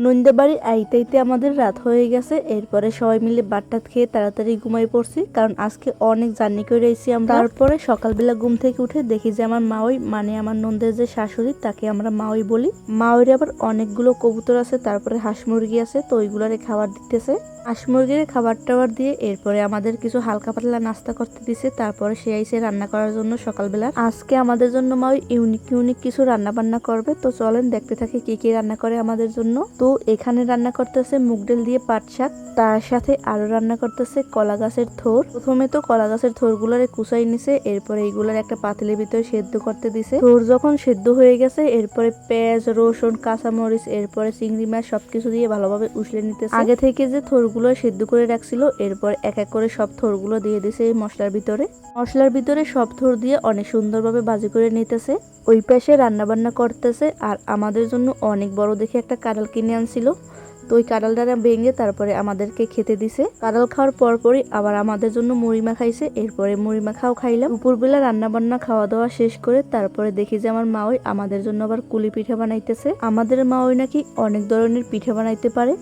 নন্দে বাড়ি আইতে আমাদের রাত হয়ে গেছে। এরপরে সবাই মিলে বাট্টাত খেয়ে তাড়াতাড়ি ঘুমাই পড়ছি, কারণ আজকে অনেক জার্নি করে এসেছি আমরা। তারপরে সকালবেলা ঘুম থেকে উঠে দেখি যে আমার মাওই, মানে আমার নন্দের যে শাশুড়ি, তাকে আমরা মাওই বলি। মাওইর আবার অনেকগুলো কবুতর আছে, তারপরে হাঁস মুরগি আছে, তো ওইগুলারে খাবার দিতেছে। হাঁস মুরগির খাবার টাবার দিয়ে এরপরে আমাদের কিছু হালকা পাতলা নাস্তা করতে দিছে। তারপরে সে আইসে রান্না করার জন্য সকালবেলা। আজকে আমাদের জন্য মাওই ইউনিক ইউনিক কিছু রান্না বান্না করবে, তো চলেন দেখতে থাকি কি কি রান্না করে আমাদের জন্য। তো এখানে রান্না করতেছে মুগ ডাল দিয়ে পাট শাক, তার সাথে আরো রান্না করতেছে কলা গাছের থোর। প্রথমে তো কলা গাছের থোর গুলারে কুচাই নিছে, এরপরে এইগুলার একটা পাতিলের ভিতরে সেদ্ধ করতে দিছে। থোর যখন সেদ্ধ হয়ে গেছে, এরপরে পেঁয়াজ, রসুন, কাঁচামরিচ, এরপরে চিংড়ি মাছ সবকিছু দিয়ে ভালোভাবে উছলে নিতেছে। আগে থেকে যে থোরগুলো সেদ্ধ করে রাখছিল, এরপর এক এক করে সব থোরগুলো দিয়ে দিছে এই মশলার ভিতরে। মশলার ভিতরে সব থোর দিয়ে অনেক সুন্দরভাবে ভাজি করে নিতেছে। ওই পাশে রান্না বান্না করতেছে, আর আমাদের জন্য অনেক বড় দেখে একটা কাঁঠাল কিনে আনছিল। তো ওই কাঁঠালটা ভেঙে তারপরে আমাদেরকে খেতে দিছে। কাঁঠাল খাওয়ার পরপরই আবার আমাদের জন্য মুড়ি মাখাইছে, এরপরে মুড়ি মাখাও খাইলাম। দুপুরবেলা রান্না বান্না খাওয়া দাওয়া শেষ করে তারপরে দেখি যে আমার মাওই আমাদের জন্য আবার কুলি পিঠা বানাইতেছে। আমাদের মাওই নাকি অনেক ধরনের পিঠা বানাইতে পারে।